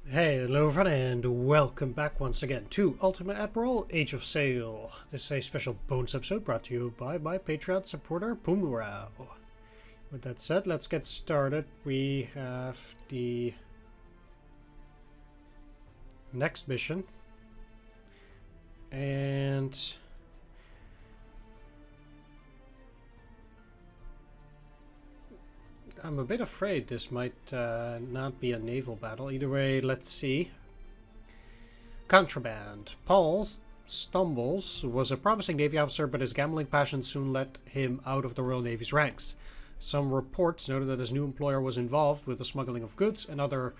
Hey, hello everyone, and welcome back once again to Ultimate Admiral Age of Sail. This is a special bonus episode brought to you by my Patreon supporter, Pumurao. With that said, let's get started. We have the next mission. And I'm a bit afraid this might not be a naval battle. Either way, let's see. Contraband. Paul Stumbles was a promising Navy officer, but his gambling passion soon let him out of the Royal Navy's ranks. Some reports noted that his new employer was involved with the smuggling of goods and other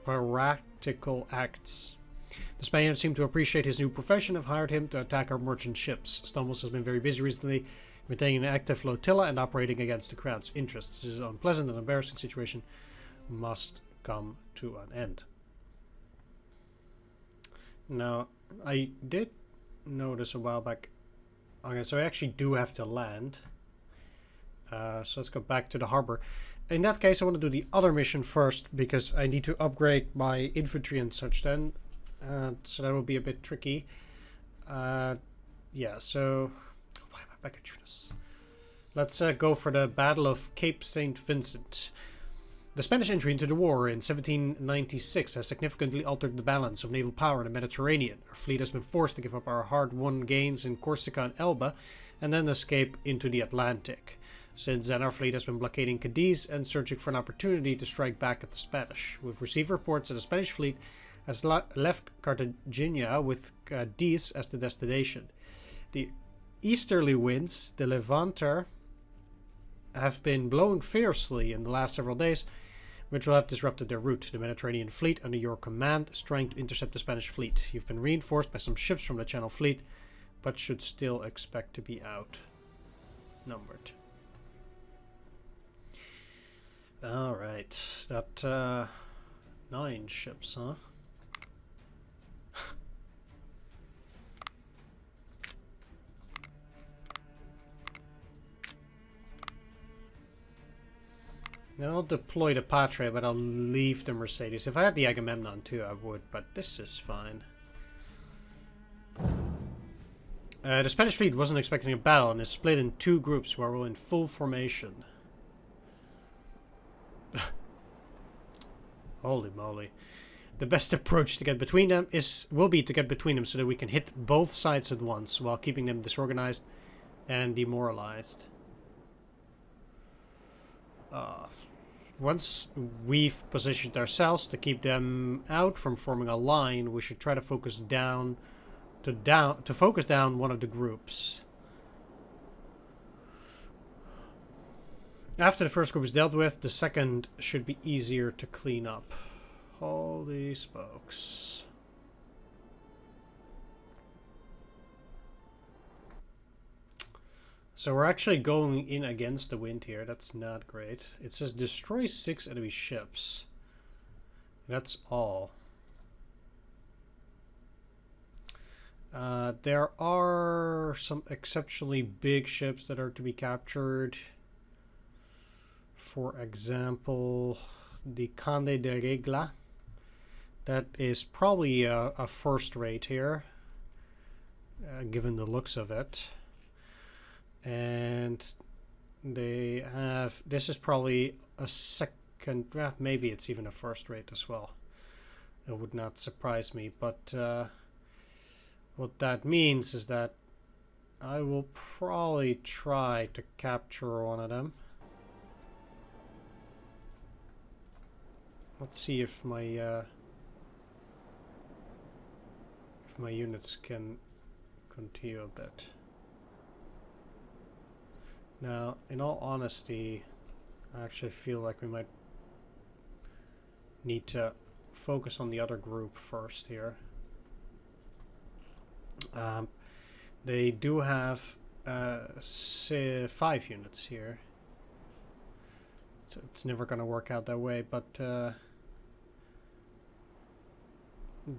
piratical acts. The Spaniards seem to appreciate his new profession and have hired him to attack our merchant ships. Stumbles has been very busy recently, maintaining an active flotilla and operating against the Crown's interests. This unpleasant and embarrassing situation must come to an end. Now, I did notice a while back. Okay, so I actually do have to land. So let's go back to the harbor. In that case, I want to do the other mission first because I need to upgrade my infantry and such then. So that will be a bit tricky. Yeah, so why am I back at Tunis? Let's go for the Battle of Cape St. Vincent. The Spanish entry into the war in 1796 has significantly altered the balance of naval power in the Mediterranean. Our fleet has been forced to give up our hard-won gains in Corsica and Elba and then escape into the Atlantic. Since then, our fleet has been blockading Cadiz and searching for an opportunity to strike back at the Spanish. We've received reports that the Spanish fleet has left Cartagena with Cadiz as the destination. The easterly winds, the Levanter, have been blowing fiercely in the last several days, which will have disrupted their route. The Mediterranean fleet under your command is trying to intercept the Spanish fleet. You've been reinforced by some ships from the Channel Fleet, but should still expect to be outnumbered. Alright, that 9 ships, huh? I'll deploy the Patre, but I'll leave the Mercedes. If I had the Agamemnon too, I would, but this is fine. The Spanish fleet wasn't expecting a battle and is split in 2 groups where we're in full formation. Holy moly. The best approach to get between them will be to get between them so that we can hit both sides at once while keeping them disorganized and demoralized. Once we've positioned ourselves to keep them out from forming a line, we should try to focus down one of the groups. After the first group is dealt with, the second should be easier to clean up. Holy smokes. So we're actually going in against the wind here. That's not great. It says destroy 6 enemy ships. That's all. There are some exceptionally big ships that are to be captured. For example, the Conde de Regla. That is probably a first rate here, given the looks of it. And they have, this is probably a second, maybe it's even a first rate as well. It would not surprise me, but what that means is that I will probably try to capture one of them. Let's see if my units can continue a bit. Now, in all honesty, I actually feel like we might need to focus on the other group first here. They do have 5 units here. So it's never going to work out that way, but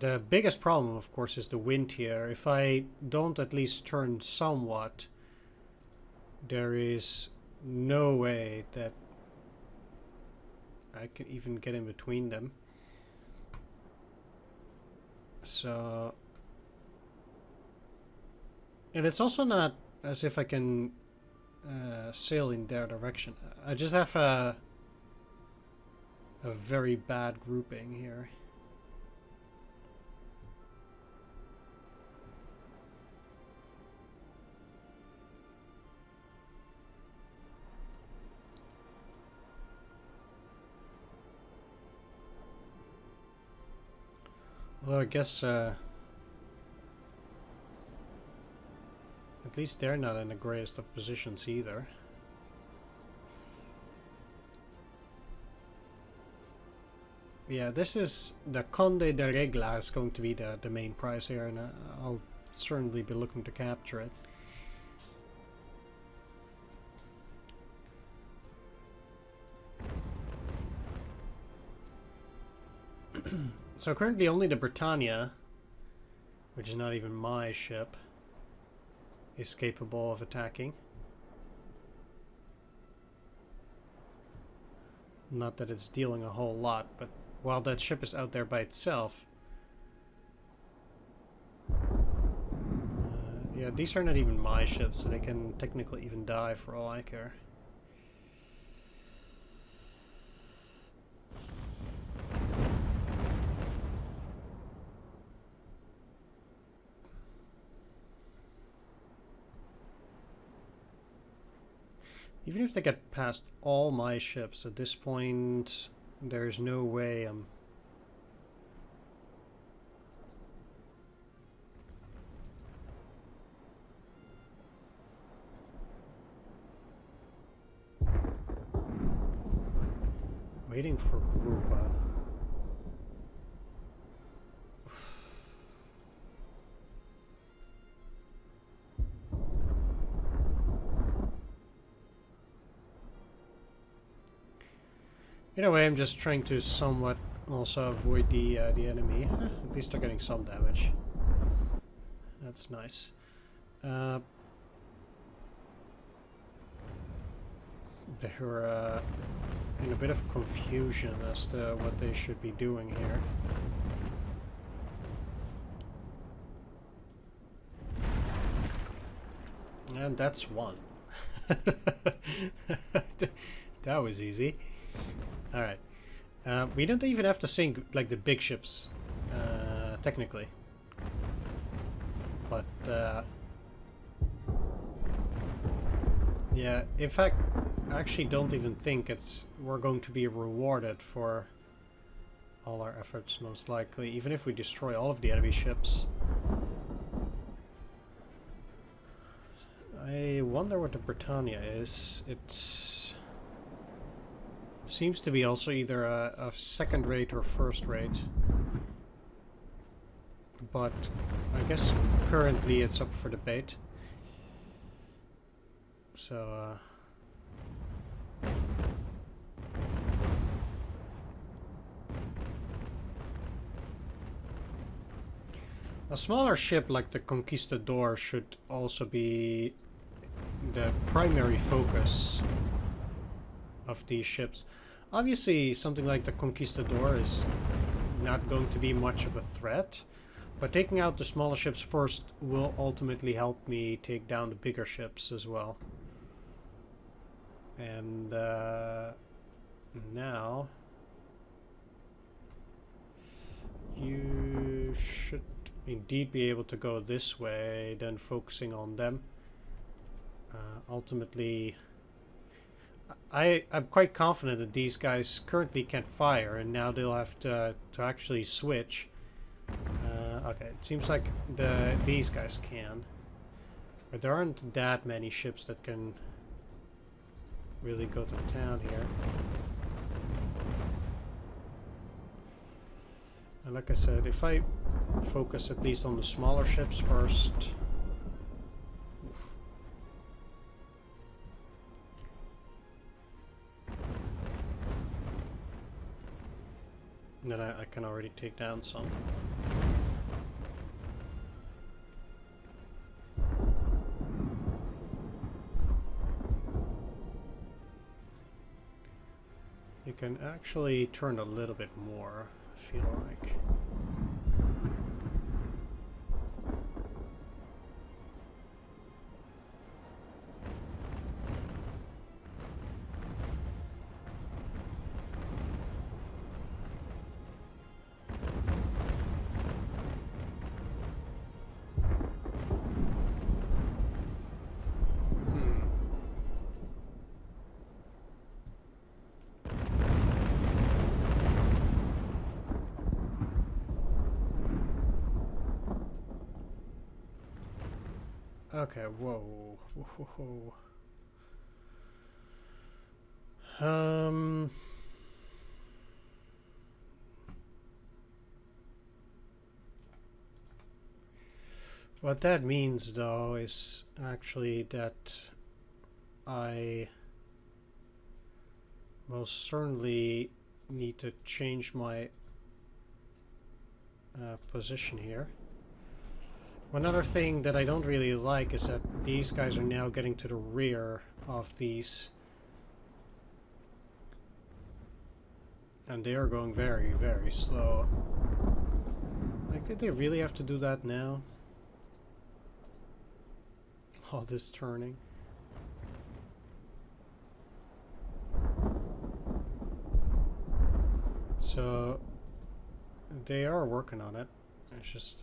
the biggest problem, of course, is the wind here. If I don't at least turn somewhat, there is no way that I can even get in between them. So... And it's also not as if I can sail in their direction. I just have a very bad grouping here. Although I guess at least they're not in the greatest of positions either. Yeah, this is the Conde de Regla is going to be the main prize here, and I'll certainly be looking to capture it. So currently only the Britannia, which is not even my ship, is capable of attacking. Not that it's dealing a whole lot, but while that ship is out there by itself... yeah, these are not even my ships, so they can technically even die for all I care. Even if they get past all my ships, at this point, there's no way I'm... waiting for Grupa. In a way, I'm just trying to somewhat also avoid the enemy. At least they're getting some damage. That's nice. They're in a bit of confusion as to what they should be doing here. And that's one. That was easy. Alright. We don't even have to sink like the big ships, technically. But, yeah, in fact, I actually don't even think we're going to be rewarded for all our efforts, most likely, even if we destroy all of the enemy ships. I wonder what the Britannia is. It seems to be also either a second rate or first rate. But I guess currently it's up for debate. So, a smaller ship like the Conquistador should also be the primary focus of these ships. Obviously, something like the Conquistador is not going to be much of a threat, but taking out the smaller ships first will ultimately help me take down the bigger ships as well. And now you should indeed be able to go this way, then focusing on them. Ultimately, I'm quite confident that these guys currently can't fire, and now they'll have to actually switch. Okay, it seems like these guys can, but there aren't that many ships that can really go to town here. And like I said, if I focus at least on the smaller ships first. Then I can already take down some. You can actually turn a little bit more, I feel like. Okay, whoa. Whoa. What that means, though, is actually that I will certainly need to change my position here. One other thing that I don't really like is that these guys are now getting to the rear of these. And they are going very, very slow. Like, did they really have to do that now? All this turning. So, they are working on it. It's just,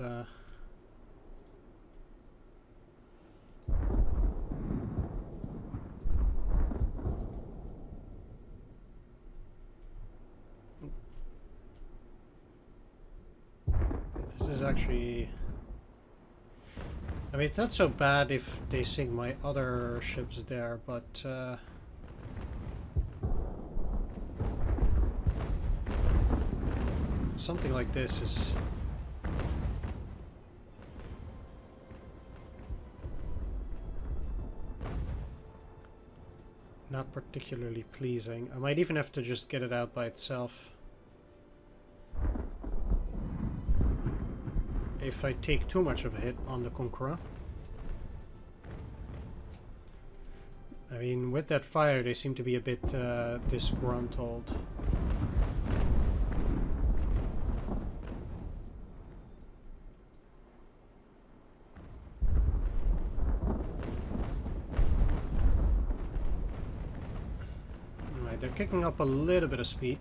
this is actually... I mean, it's not so bad if they sink my other ships there, but... something like this is... not particularly pleasing. I might even have to just get it out by itself. If I take too much of a hit on the Conqueror. I mean, with that fire, they seem to be a bit disgruntled. Alright, they're kicking up a little bit of speed.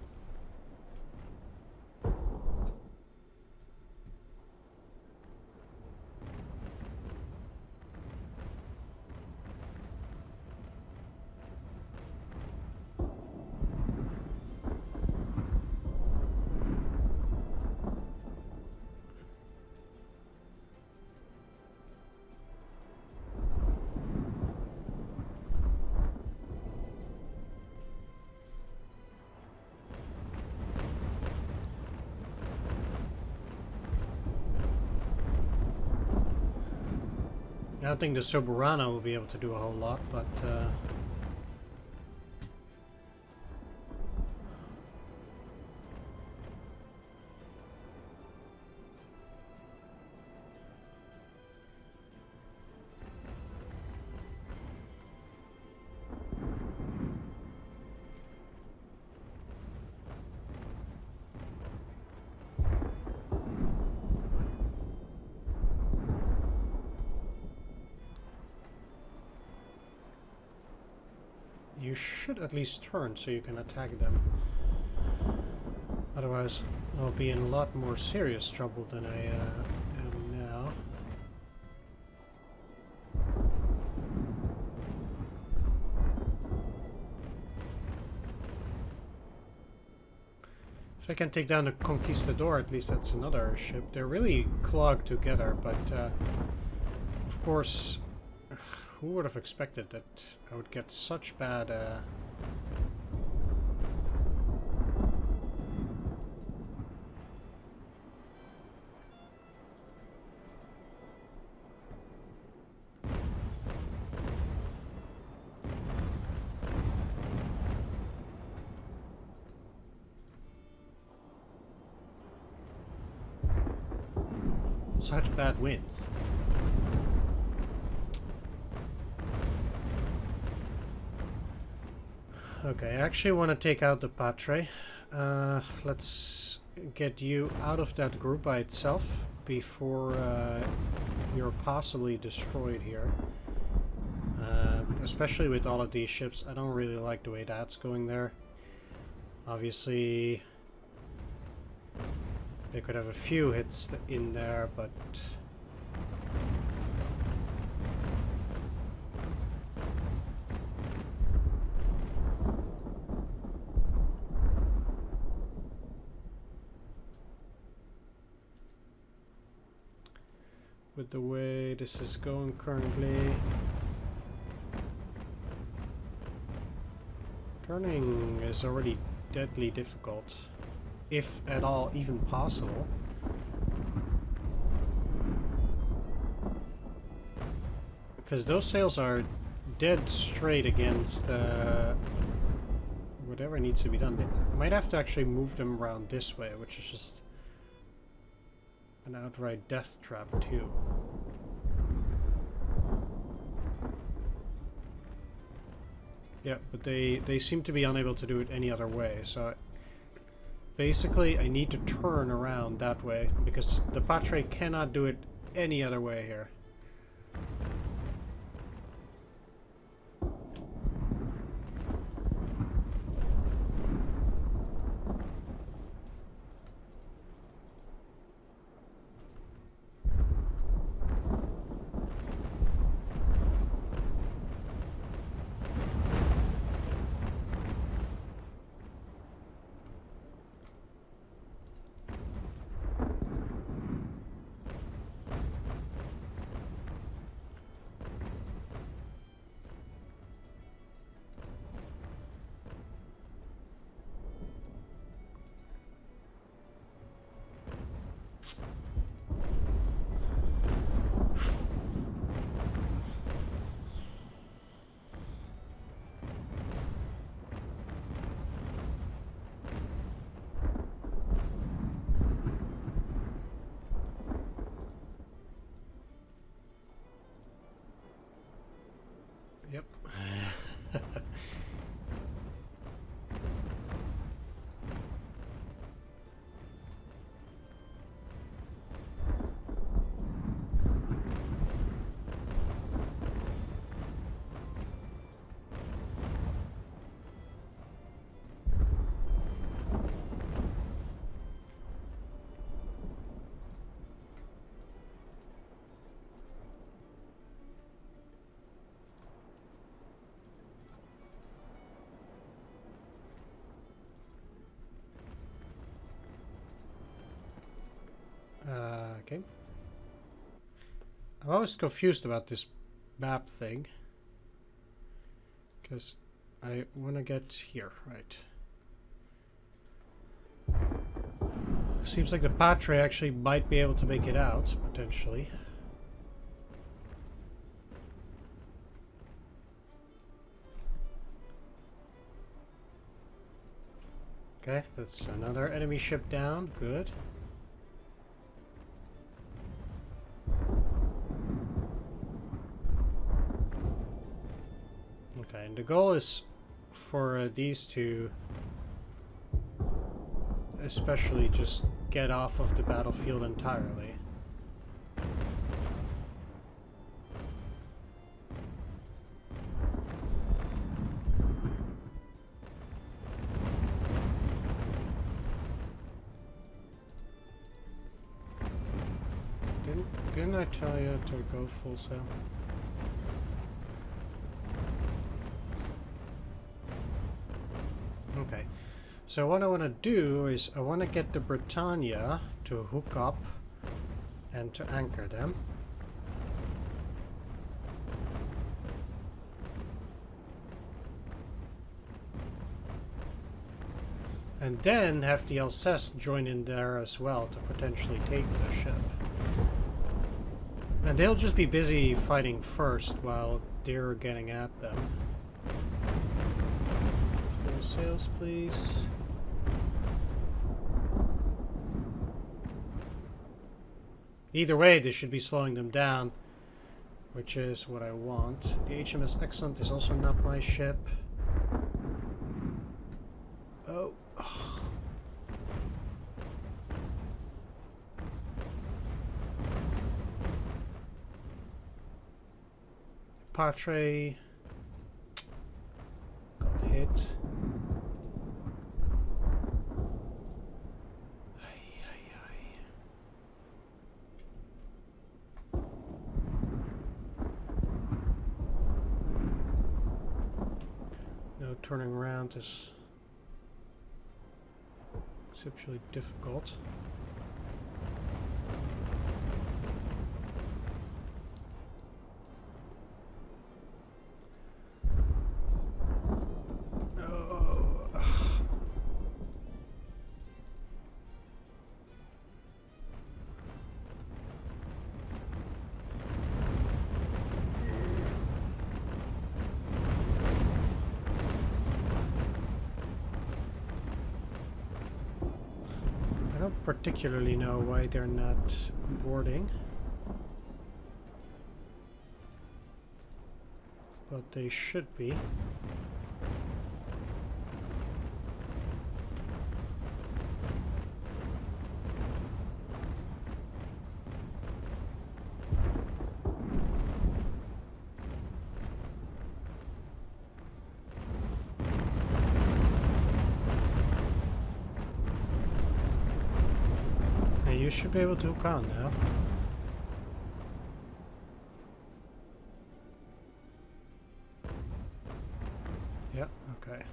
I don't think the Soberano will be able to do a whole lot, but you should at least turn so you can attack them. Otherwise, I'll be in a lot more serious trouble than I am now. If I can take down the Conquistador, at least that's another ship. They're really clogged together, but of course, who would have expected that I would get such bad... such bad winds. Okay, I actually want to take out the Patre. Let's get you out of that group by itself before you're possibly destroyed here. Especially with all of these ships, I don't really like the way that's going there. Obviously, they could have a few hits in there, but... with the way this is going currently. Turning is already deadly difficult, if at all even possible. Because those sails are dead straight against whatever needs to be done. I might have to actually move them around this way, which is just an outright death trap too. Yeah, but they seem to be unable to do it any other way, so basically I need to turn around that way, because the Patre cannot do it any other way here. Yep. Okay. I'm always confused about this map thing, because I want to get here, right? Seems like the Patre actually might be able to make it out, potentially. Okay, that's another enemy ship down. Good. Okay, and the goal is for these two especially just get off of the battlefield entirely. Didn't I tell you to go full sail? Okay, so what I want to do is I want to get the Britannia to hook up and to anchor them. And then have the Alceste join in there as well to potentially take the ship. And they'll just be busy fighting first while they're getting at them. Full sails, please. Either way, they should be slowing them down, which is what I want. The HMS Excellent is also not my ship. Oh. Patre got hit. No turning around is exceptionally difficult. particularly know why they're not boarding. But they should be. You should be able to hook on now. Yeah, okay.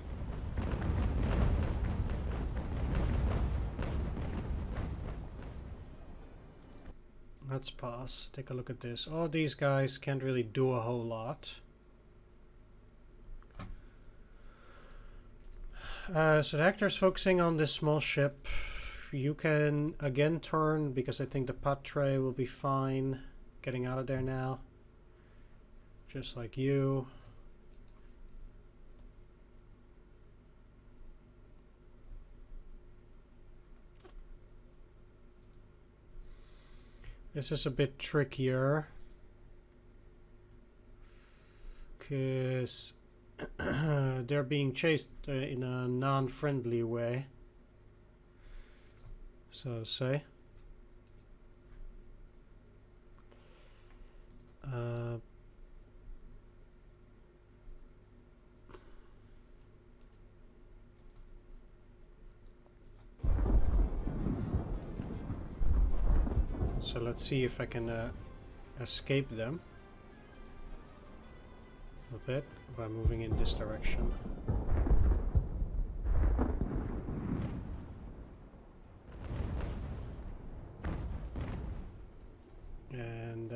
Let's pause. Take a look at this. All these guys can't really do a whole lot. So the actor's focusing on this small ship. You can again turn, because I think the Patre will be fine getting out of there now. Just like you. This is a bit trickier. Because they're being chased in a non-friendly way. So to say. So let's see if I can escape them a bit by moving in this direction. And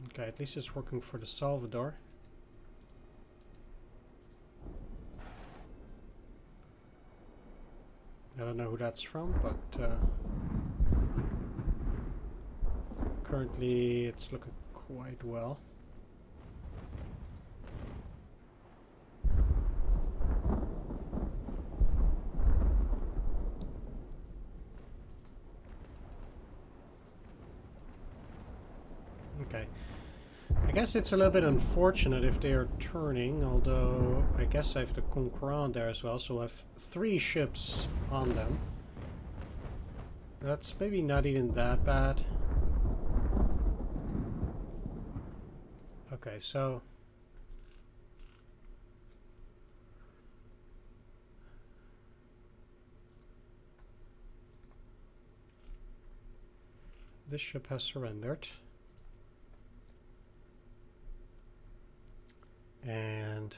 okay, at least it's working for the Salvador. I don't know who that's from, but currently it's looking quite well. Okay. I guess it's a little bit unfortunate if they are turning, although I guess I have the Concurrent there as well, so I have 3 ships on them. That's maybe not even that bad. Okay, so this ship has surrendered. And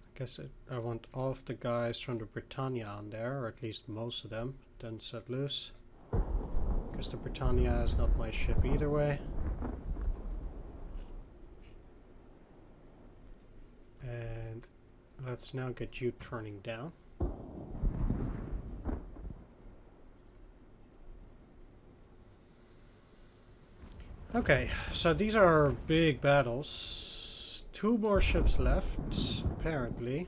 I guess I want all of the guys from the Britannia on there, or at least most of them, then set loose. Because the Britannia is not my ship either way. And let's now get you turning down. Okay, so these are big battles. 2 more ships left, apparently.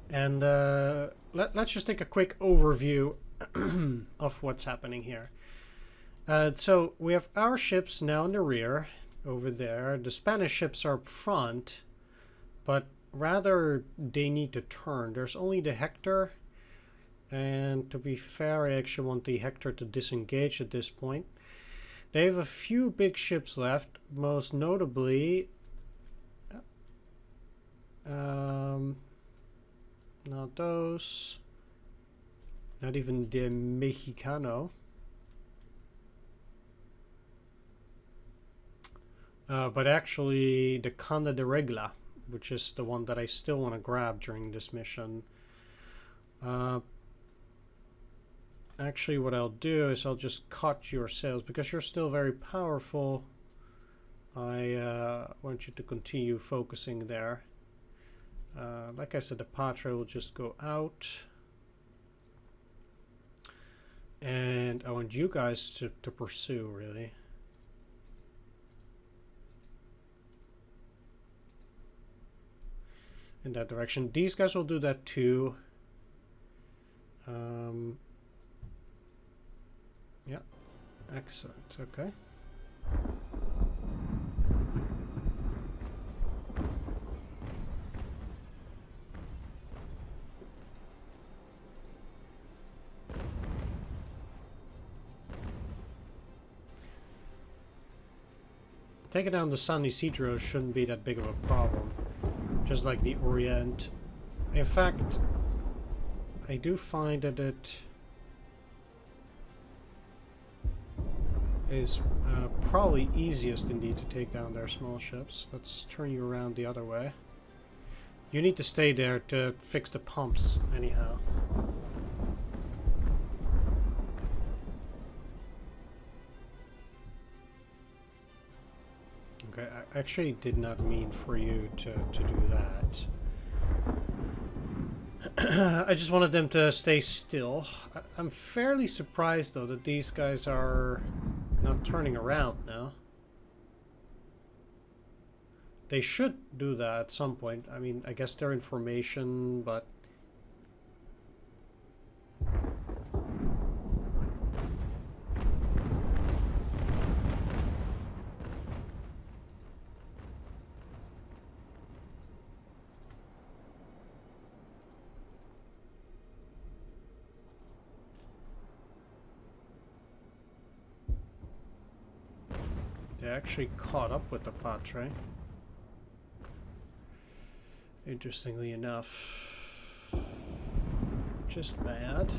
And let's just take a quick overview of what's happening here. So we have our ships now in the rear, over there. The Spanish ships are up front, but rather they need to turn. There's only the Hector. And to be fair, I actually want the Hector to disengage at this point. They have a few big ships left, most notably not those, not even the Mexicano, but actually the Conde de Regla, which is the one that I still want to grab during this mission. Actually, what I'll do is I'll just cut your sails because you're still very powerful. I want you to continue focusing there. Like I said, the Patra will just go out. And I want you guys to pursue, really. In that direction. These guys will do that too. Yeah. Excellent. Okay. Taking down the San Isidro shouldn't be that big of a problem. Just like the Orient. In fact, I do find that it is probably easiest indeed to take down their small ships. Let's turn you around the other way. You need to stay there to fix the pumps anyhow. Okay, I actually did not mean for you to do that. I just wanted them to stay still. I'm fairly surprised though that these guys are not turning around now. They should do that at some point. I mean, I guess they're in formation, but... they actually caught up with the Patre. Interestingly enough. Just bad.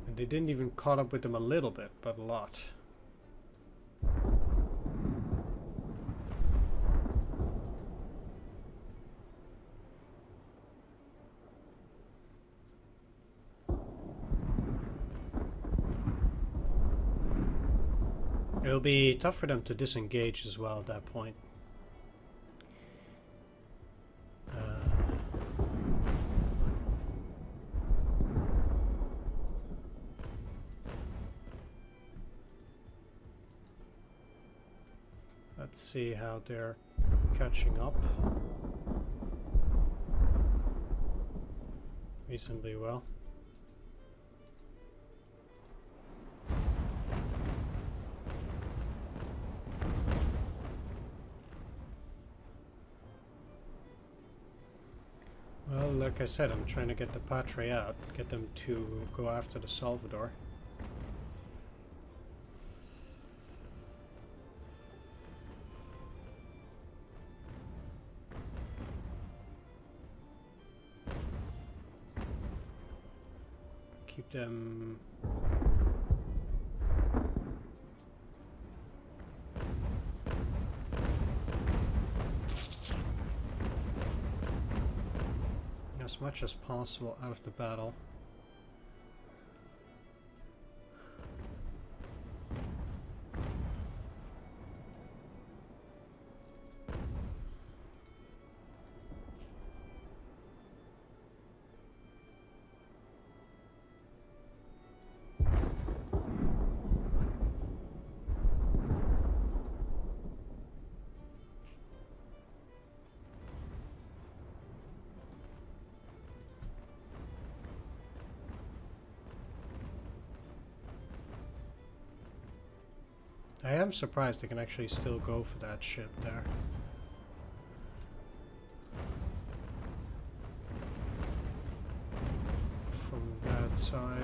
And they didn't even caught up with them a little bit, but a lot. It'll be tough for them to disengage as well at that point. Let's see how they're catching up. Reasonably well. Well, like I said, I'm trying to get the Patre out, get them to go after the Salvador. Keep them... as much as possible out of the battle. I am surprised they can actually still go for that ship there. From that side.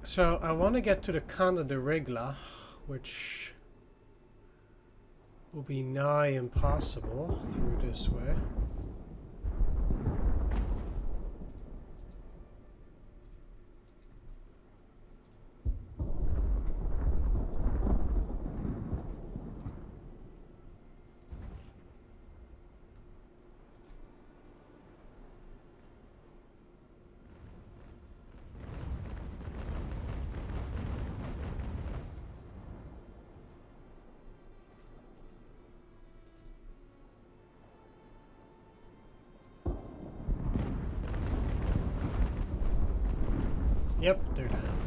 So I want to get to the Canada de Regla, which will be nigh impossible through this way. Yep, they're down.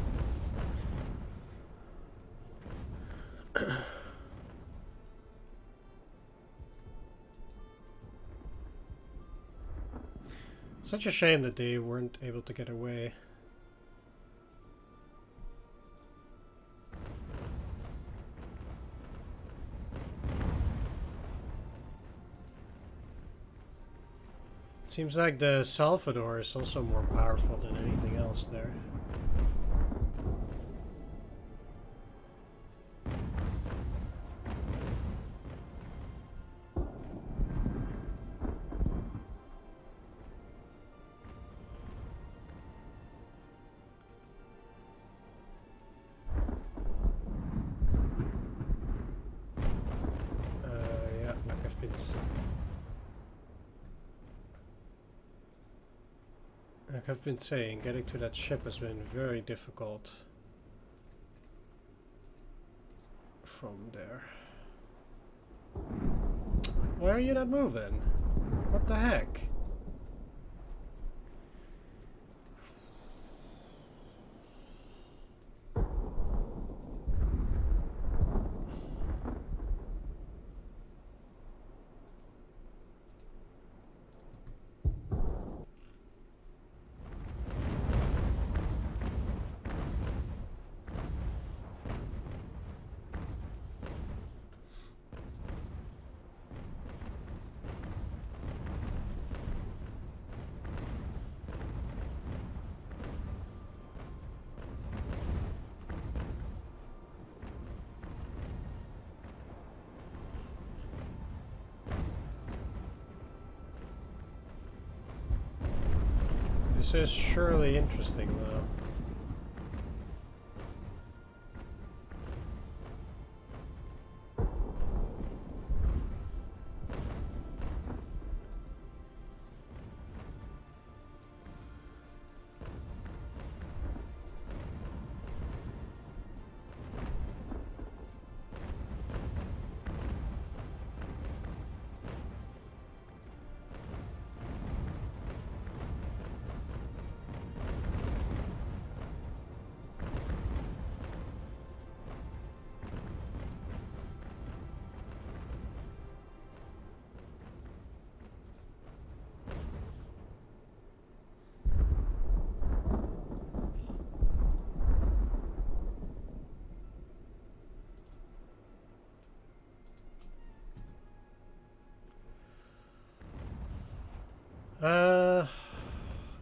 Such a shame that they weren't able to get away. Seems like the Salvador is also more powerful than anything else there. Yeah, like I've been Like I've been saying, getting to that ship has been very difficult from there. Why are you not moving? What the heck? This is surely interesting, though.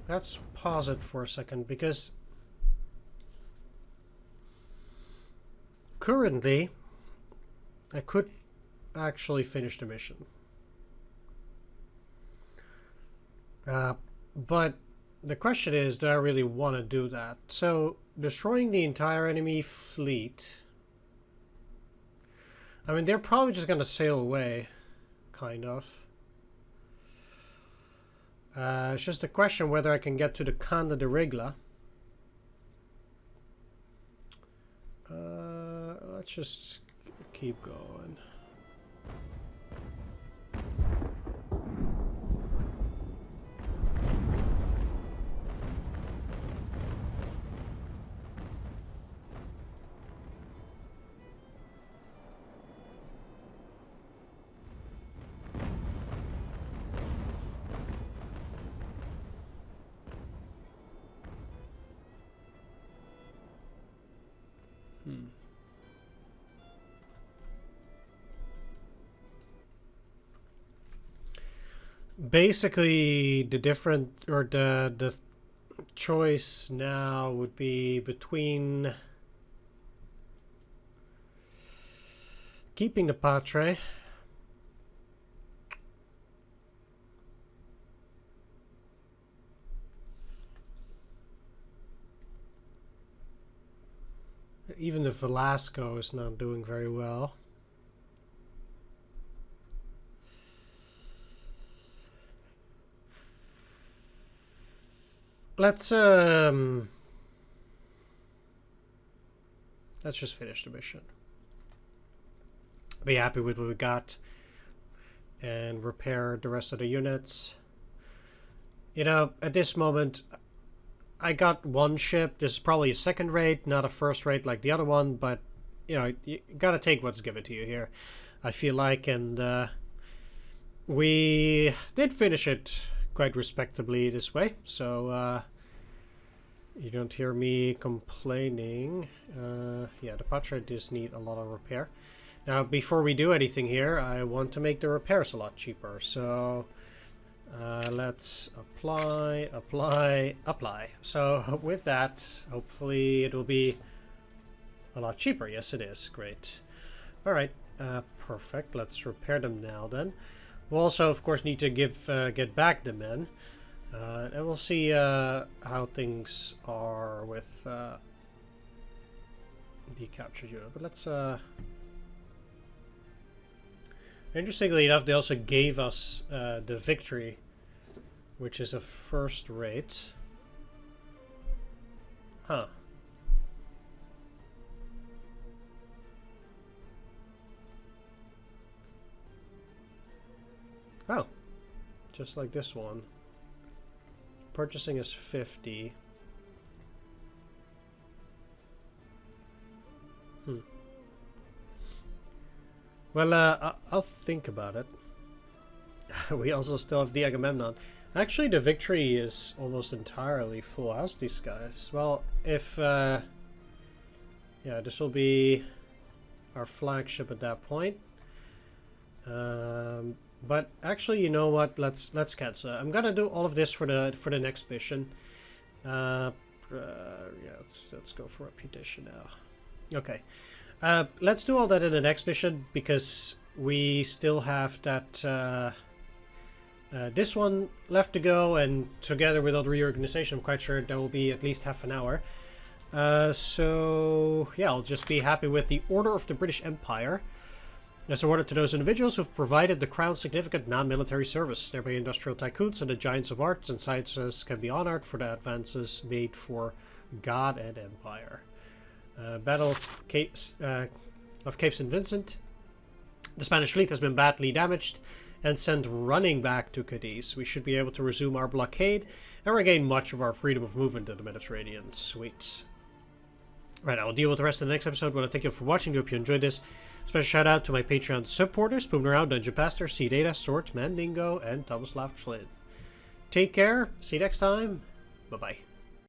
Let's pause it for a second, because currently I could actually finish the mission. But the question is, do I really want to do that? So, destroying the entire enemy fleet, I mean, they're probably just going to sail away, kind of. It's just a question whether I can get to the Conde de Regla. Let's just keep going. Basically, the the choice now would be between keeping the Patre even the Velasco is not doing very well. Let's just finish the mission. Be happy with what we got and repair the rest of the units. You know, at this moment, I got one ship. This is probably a second rate, not a first rate like the other one, but, you know, you gotta take what's given to you here, I feel like, and we did finish it quite respectably this way, so you don't hear me complaining. Yeah, the Patra does need a lot of repair. Now, before we do anything here, I want to make the repairs a lot cheaper, so let's apply. So with that, hopefully it will be a lot cheaper. Yes, it is. Great. All right, perfect. Let's repair them now then. We'll also, of course, need to get back the men. And we'll see how things are with the captured unit. But let's... Interestingly enough, they also gave us the victory, which is a first rate. Huh. Oh. Just like this one. Purchasing is 50. Well, I'll think about it. We also still have the Agamemnon. Actually, the victory is almost entirely full. How's these guys? Well, if... yeah, this will be our flagship at that point. But actually, you know what? Let's cancel. I'm gonna do all of this for the next mission. Yeah, let's go for reputation now. Okay. Let's do all that in the next mission, because we still have that this one left to go, and together with all the reorganization, I'm quite sure there will be at least half an hour. So yeah, I'll just be happy with the Order of the British Empire. As awarded to those individuals who have provided the Crown significant non-military service. Thereby industrial tycoons and the giants of arts and sciences can be honored for the advances made for God and Empire. Battle of Cape St. Vincent. The Spanish fleet has been badly damaged and sent running back to Cadiz. We should be able to resume our blockade and regain much of our freedom of movement in the Mediterranean. Sweet. Right, I'll deal with the rest in the next episode. I want to thank you for watching. I hope you enjoyed this. Special shout out to my Patreon supporters: Spoon Around, Dungeon Pastor, C Data, Swords, Mandingo, and Thomas Flynn. Take care. See you next time. Bye bye.